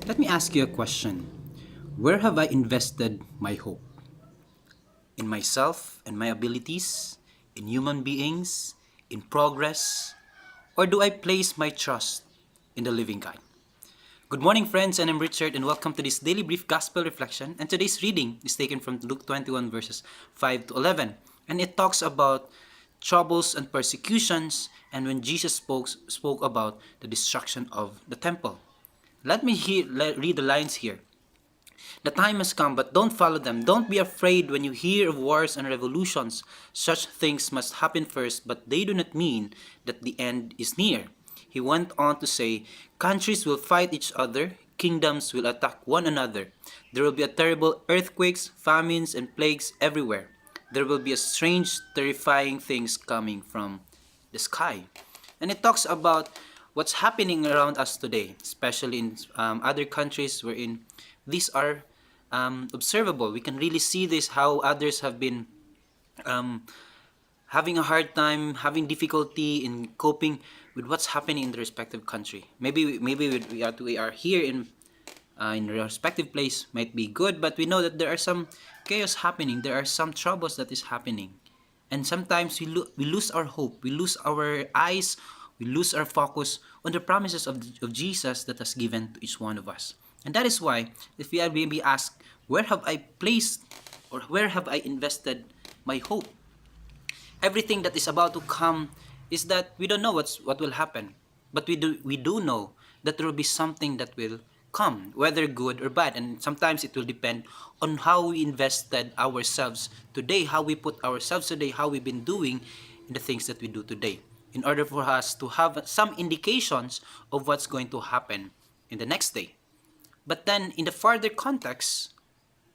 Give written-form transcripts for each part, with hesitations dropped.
Let me ask you a question. Where have I invested my hope? In myself and my abilities? In human beings? In progress? Or do I place my trust in the living God? Good morning, friends, and I'm Richard, and welcome to this daily brief gospel reflection. And today's reading is taken from Luke 21, verses 5 to 11. And it talks about troubles and persecutions, and when Jesus spoke about the destruction of the temple. Read the lines here. The time has come, but don't follow them. Don't be afraid when you hear of wars and revolutions. Such things must happen first, but they do not mean that the end is near. He went on to say, countries will fight each other, kingdoms will attack one another. There will be a terrible earthquakes, famines, and plagues everywhere. There will be a strange, terrifying things coming from the sky. And it talks about what's happening around us today, especially in other countries wherein these are observable. We can really see this, how others have been um, having a hard time, having difficulty in coping with what's happening in the respective country. Maybe we are here in our respective place might be good, but we know that there are some chaos happening. There are some troubles that is happening, and sometimes we lose our hope. We lose our eyes. We lose our focus on the promises of Jesus that has given to each one of us. And that is why, if we are maybe asked, where have I placed or where have I invested my hope? Everything that is about to come is that we don't know what will happen, but we do know that there will be something that will come, whether good or bad, and sometimes it will depend on how we invested ourselves today, how we put ourselves today, how we've been doing in the things that we do today, in order for us to have some indications of what's going to happen in the next day. But then, in the further context,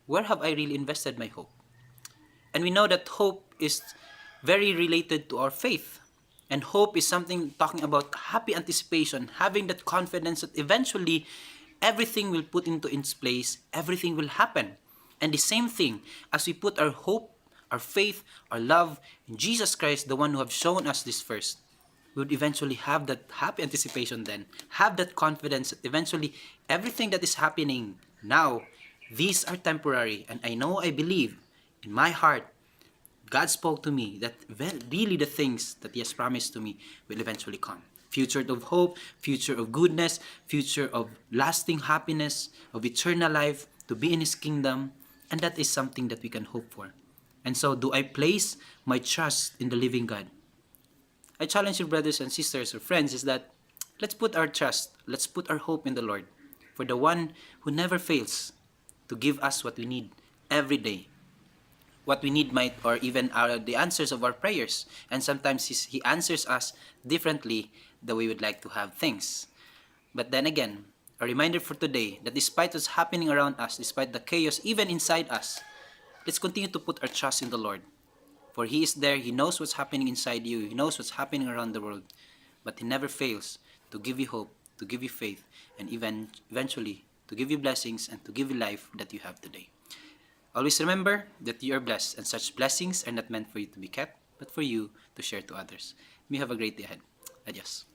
where have I really invested my hope? And we know that hope is very related to our faith. And hope is something talking about happy anticipation, having that confidence that eventually everything will put into its place, everything will happen. And the same thing, as we put our hope, our faith, our love in Jesus Christ, the one who have shown us this first, we would eventually have that happy anticipation then, have that confidence that eventually everything that is happening now, these are temporary. And I believe in my heart, God spoke to me that really the things that He has promised to me will eventually come. Future of hope, future of goodness, future of lasting happiness, of eternal life, to be in His kingdom. And that is something that we can hope for. And so, do I place my trust in the living God? I challenge you, brothers and sisters or friends, is that let's put our trust, let's put our hope in the Lord, for the one who never fails to give us what we need every day. What we need might, or even the answers of our prayers. And sometimes He answers us differently the way we would like to have things. But then again, a reminder for today that despite what's happening around us, despite the chaos even inside us, let's continue to put our trust in the Lord. For He is there, He knows what's happening inside you, He knows what's happening around the world. But He never fails to give you hope, to give you faith, and even eventually to give you blessings and to give you life that you have today. Always remember that you are blessed, and such blessings are not meant for you to be kept, but for you to share to others. May you have a great day ahead. Adios.